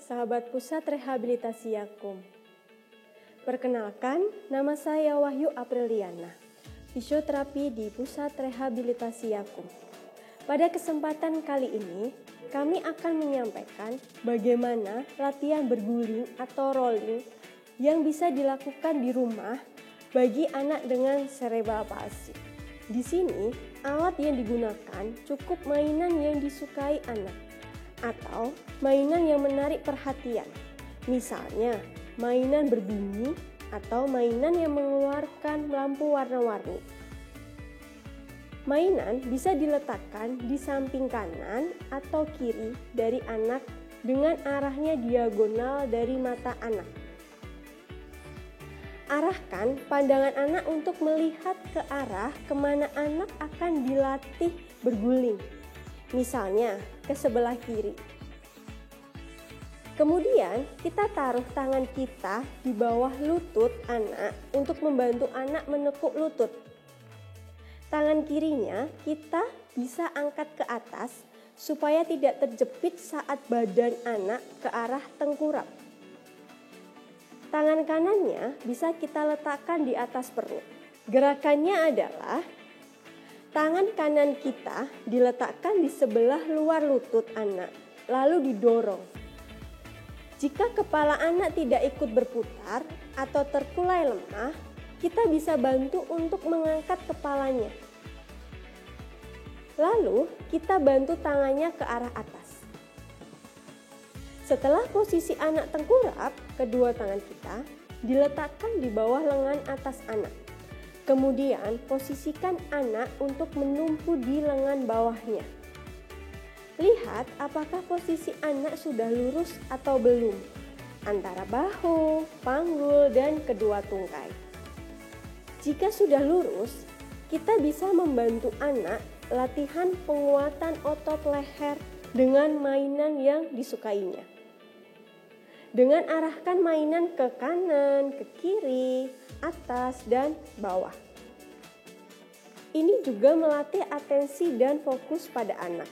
sahabat Pusat Rehabilitasi Yakum. Perkenalkan, nama saya Wahyu Apriliana, fisioterapi di Pusat Rehabilitasi Yakum. Pada kesempatan kali ini, kami akan menyampaikan bagaimana latihan berguling atau rolling yang bisa dilakukan di rumah bagi anak dengan cerebral palsy. Di sini, alat yang digunakan cukup mainan yang disukai anak atau mainan yang menarik perhatian. Misalnya, mainan berbunyi atau mainan yang mengeluarkan lampu warna-warni. Mainan bisa diletakkan di samping kanan atau kiri dari anak dengan arahnya diagonal dari mata anak. Arahkan pandangan anak untuk melihat ke arah kemana anak akan dilatih berguling. Misalnya, ke sebelah kiri. Kemudian, kita taruh tangan kita di bawah lutut anak untuk membantu anak menekuk lutut. Tangan kirinya kita bisa angkat ke atas supaya tidak terjepit saat badan anak ke arah tengkurap. Tangan kanannya bisa kita letakkan di atas perut. Gerakannya adalah tangan kanan kita diletakkan di sebelah luar lutut anak, lalu didorong. Jika kepala anak tidak ikut berputar atau terkulai lemah, kita bisa bantu untuk mengangkat kepalanya. Lalu, kita bantu tangannya ke arah atas. Setelah posisi anak tengkurap, kedua tangan kita diletakkan di bawah lengan atas anak. Kemudian, posisikan anak untuk menumpu di lengan bawahnya. Lihat apakah posisi anak sudah lurus atau belum antara bahu, panggul, dan kedua tungkai. Jika sudah lurus, kita bisa membantu anak latihan penguatan otot leher dengan mainan yang disukainya. Dengan arahkan mainan ke kanan, ke kiri, atas, dan bawah. Ini juga melatih atensi dan fokus pada anak.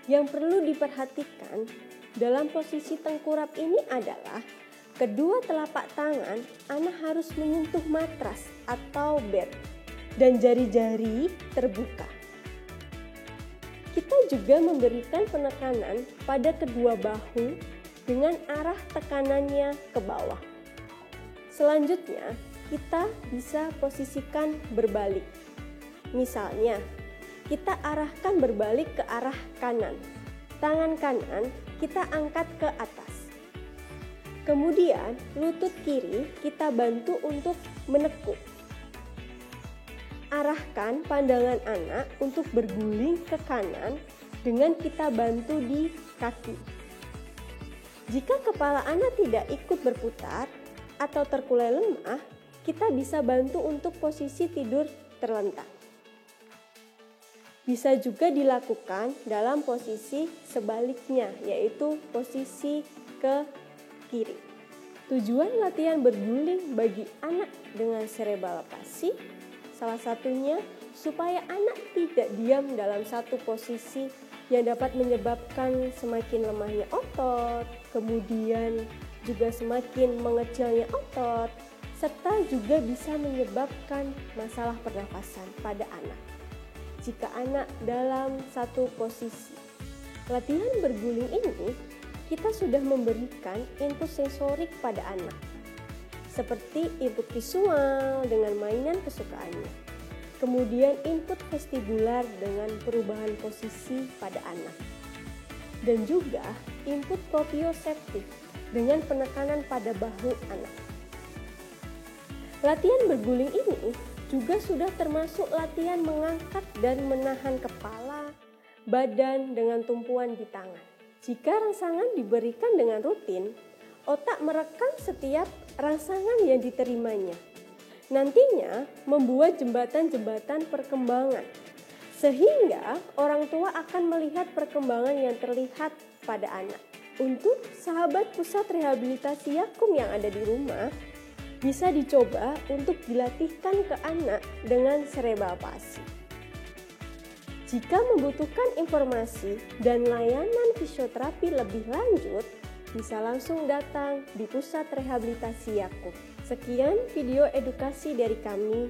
Yang perlu diperhatikan dalam posisi tengkurap ini adalah kedua telapak tangan anak harus menyentuh matras atau bed dan jari-jari terbuka. Kita juga memberikan penekanan pada kedua bahu dengan arah tekanannya ke bawah. Selanjutnya, kita bisa posisikan berbalik. Misalnya, kita arahkan berbalik ke arah kanan. Tangan kanan kita angkat ke atas. Kemudian, lutut kiri kita bantu untuk menekuk. Arahkan pandangan anak untuk berguling ke kanan dengan kita bantu di kaki. Jika kepala anak tidak ikut berputar atau terkulai lemah, kita bisa bantu untuk posisi tidur terlentang. Bisa juga dilakukan dalam posisi sebaliknya, yaitu posisi ke kiri. Tujuan latihan berguling bagi anak dengan cerebral palsy salah satunya supaya anak tidak diam dalam satu posisi yang dapat menyebabkan semakin lemahnya otot, kemudian juga semakin mengecilnya otot, serta juga bisa menyebabkan masalah pernafasan pada anak. Jika anak dalam satu posisi. Latihan berguling ini, kita sudah memberikan input sensorik pada anak, seperti input visual dengan mainan kesukaannya. Kemudian input vestibular dengan perubahan posisi pada anak. Dan juga input proprioseptif dengan penekanan pada bahu anak. Latihan berguling ini juga sudah termasuk latihan mengangkat dan menahan kepala, badan dengan tumpuan di tangan. Jika rangsangan diberikan dengan rutin, otak merekam setiap rangsangan yang diterimanya. Nantinya membuat jembatan-jembatan perkembangan, sehingga orang tua akan melihat perkembangan yang terlihat pada anak. Untuk sahabat Pusat Rehabilitasi Yakum yang ada di rumah, bisa dicoba untuk dilatihkan ke anak dengan cerebral palsy. Jika membutuhkan informasi dan layanan fisioterapi lebih lanjut, bisa langsung datang di Pusat Rehabilitasi Yakum. Sekian video edukasi dari kami.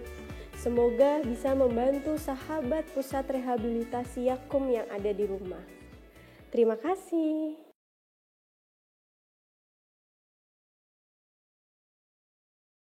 Semoga bisa membantu sahabat Pusat Rehabilitasi Yakum yang ada di rumah. Terima kasih.